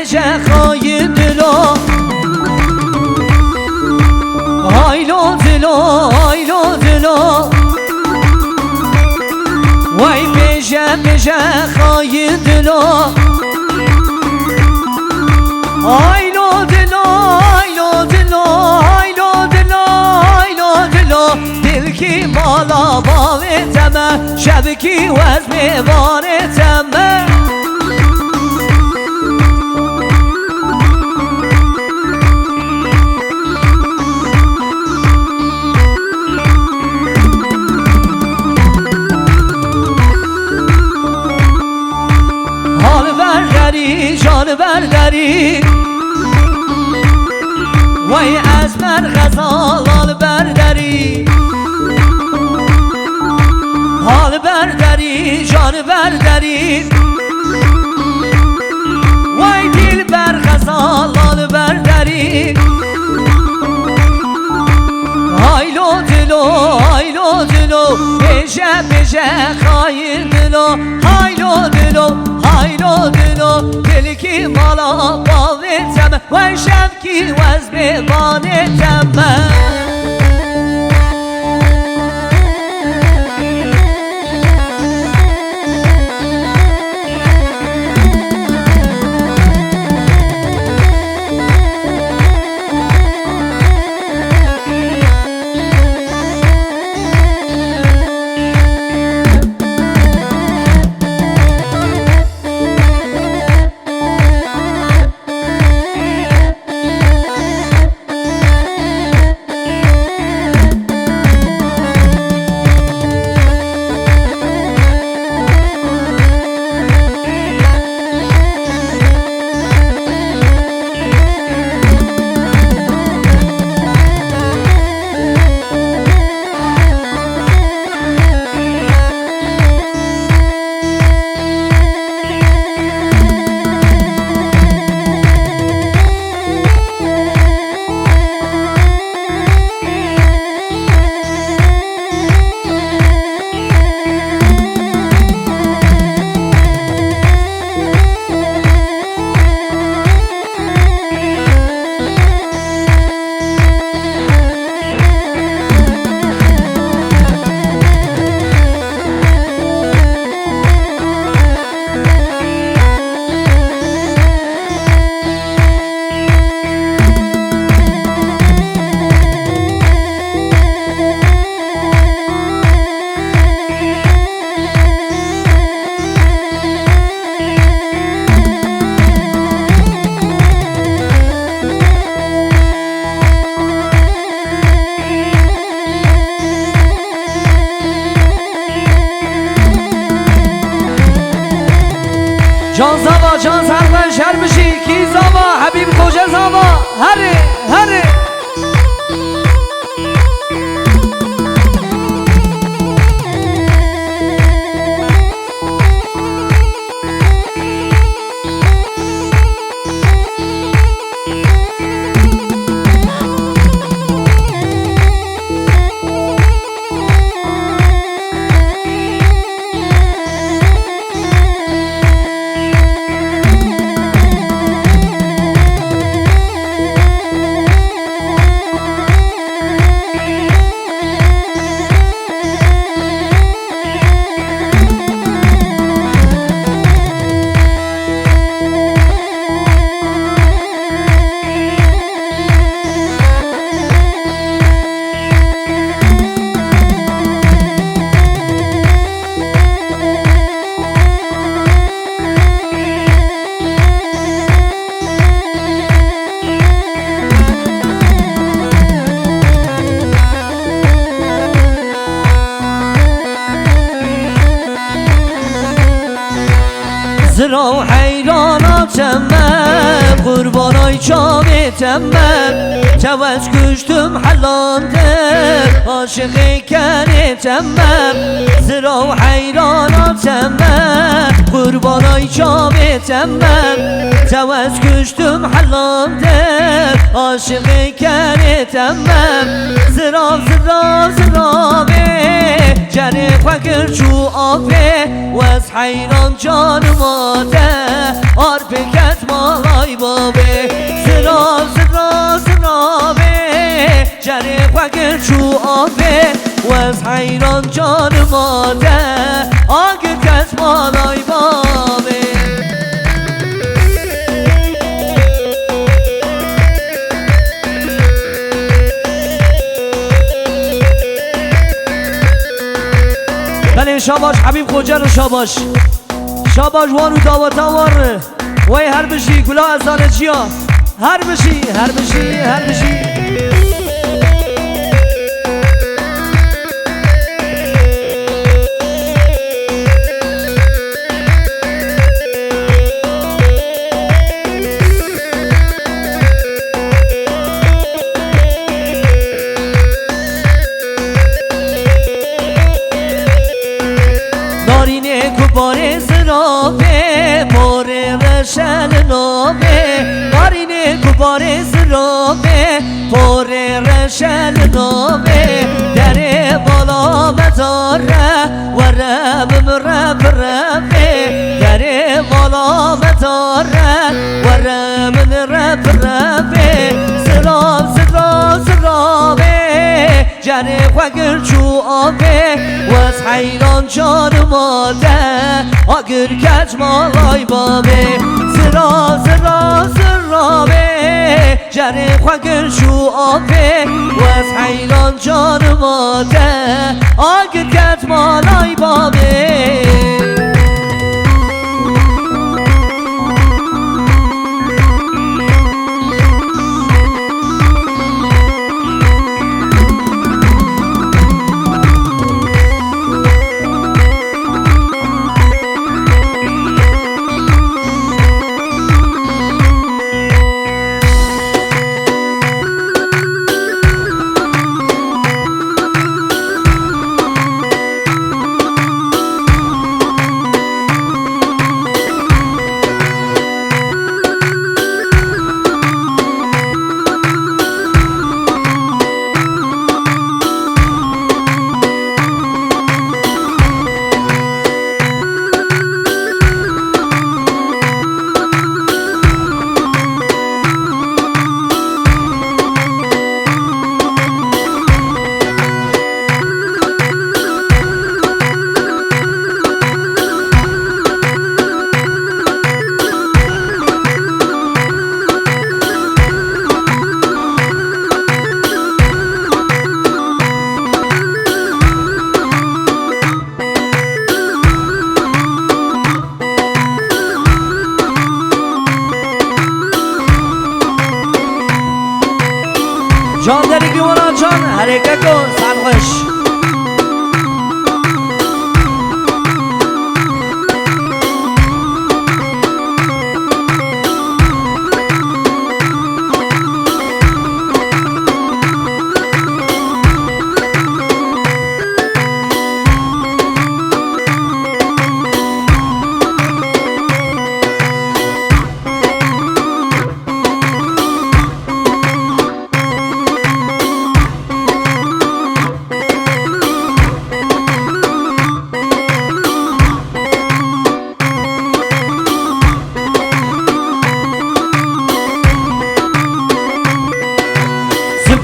بشه خواهی دلو هایلو دلو هایلو دلو وای بشه خواهی دلو هایلو دلو هایلو دلو هایلو دلو هایلو دلو دل کی بالا باوتمه شب کی وزم بارتمه جان برداری وای از من غزالان برداری حال برداری جان برداری وای دل بر غزالان برداری هایلو دلو هایلو دلو بشه خواهی دلو هایلو دلو هایلو دلو دل کی بالا باوتمه و شب کی وزم بانتمه جان زاوا جان سرمن شر بشی کی زاوا حبیب کجا زاوا هره هره زرا حیراناتم من قربانای جامتم من توز کشتم حلانده عاشق کنتم من زرا حیراناتم من قربانای جامتم من توز کشتم حلانده عاشق کنتم من زرا زرا زرا جنه فکر چو آبه و از حیران جانم ماده آر بکت مالای بابه زرا زرا زرا به جره وگر چو آبه و از حیران جان ماده آگر کت مالای بابه بله شاباش حبیب خوجه رو شاباش شاباش وارو داواتا وار وی هر بشی گلا از دانه چیا هر بشی هر بشی هر بشی نارینه کبار زرابه پاره رشل نابه نارینه کبار زرابه پاره رشل نابه در بالا مداره و رب رب ربه در بالا مداره و رب رب ربه زراب زراب زرابه جره وگر چو آبه و از حیران جان ماده آگر کج مالای بابه زرا زرا زرا به جره وگر چو آبه و از حیران جان ماده آگر کج مالای بابه جان داری گوانا جان حرکت کن سرخوش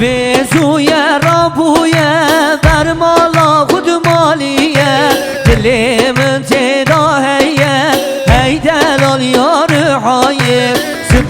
بزوی رابویه بر مالا خود مالیه دل من تداهیه هی دلال یار حایه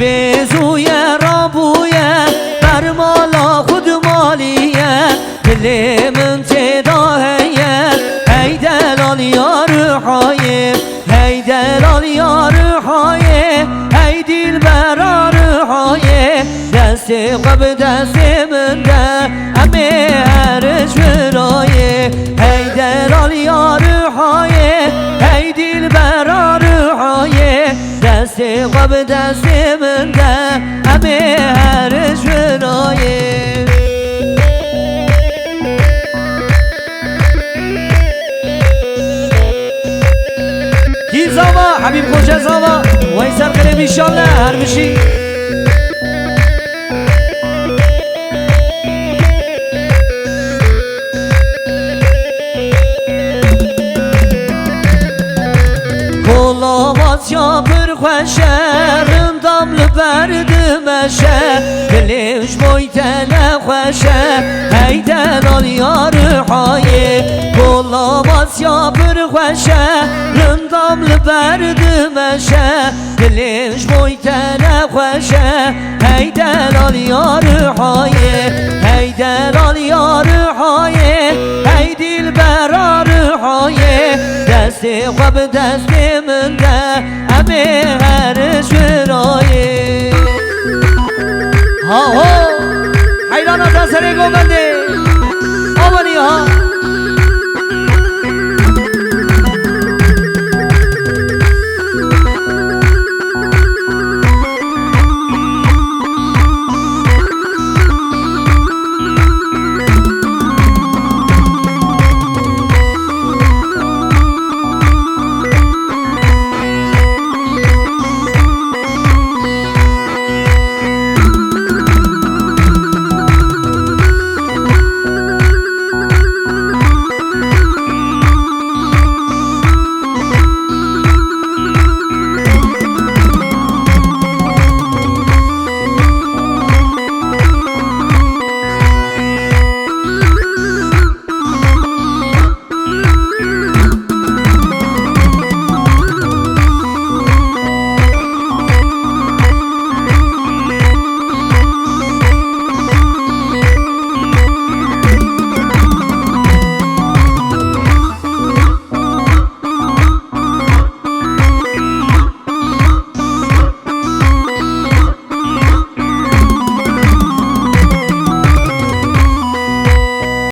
بزوی رابویه بر مالا خود مالیه دل من تداهیه هی دلال یار حایه هی دلال یار حایه هی دل برار حایه دست قبل دست من ده همه هرش برایه هی دلال یار حایه هی دل برار حایه دست قبل دست من ده همه هرش برایه کی زاوا حبیب خوجه زاوا ویسر قلب ایشالله هر بشی ماتیا پر خوشه رندام لبردمشه دلش بایتن خوشه ای دلال یار حایه کلا ماتیا پر خوشه رندام لبردمشه دلش بایتن خوشه ای دلال یار حایه ای دلال یار حایه ای دل برار حایه دست خواب دست من ده همه هر شرایه ها ها حیران از سر گوبنده